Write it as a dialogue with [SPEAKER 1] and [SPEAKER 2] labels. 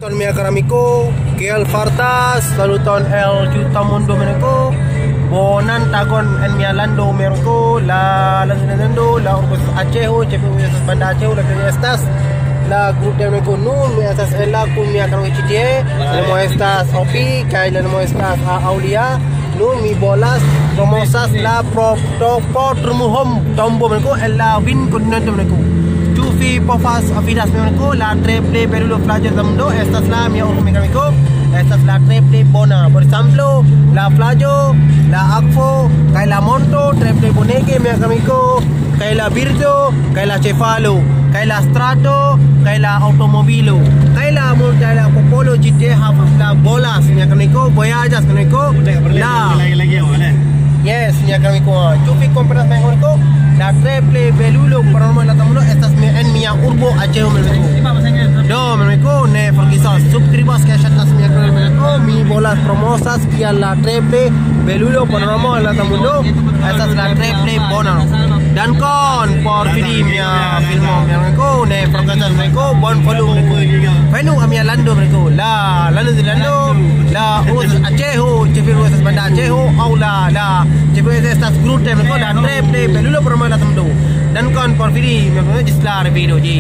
[SPEAKER 1] Ton mi akramiku, Kiel Fartas, saluton el Cutamundo meneko, bonan tagon en mi alando meneko, la lanzando, la urbos Acehu, cepu banda Acehu, la que estas, la grup de meneko nun, mi estas ela kun mi akramiku citie, lemo estas Opi, kai lemo estas Aulia, nun mi bolas, promosas la pro trumuhom tombo meneko, ela win continente meneko. Tufi pofas afidas meneko la triple pelulo flager zamdo estas la mi ormikamico estas la triple bona por ejemplo la flajo la akfo kai la monto triple boneke mi amico kai la virgo kai la cefalo kai la strato kai la automobilo kai la multa la popolo GT half la bolas mi amico voyages meneko la yes mi amico tufi compras meneko la triple pelulo para la tamuno estas en mi urbo Acehu meneko do meneko ne forgisas subscribas que estas mi meneko mi bolas promosas que la triple pelulo para la tamuno estas la triple bona dan kon por film meneko ne forgisas meneko bon follow fenu ami lando meneko la lando la urus Acehu cefiru estas banda Acehu au la cefiru estas grup meneko la triple pelulo para la tamuno dan kon por video meneko jislar video ji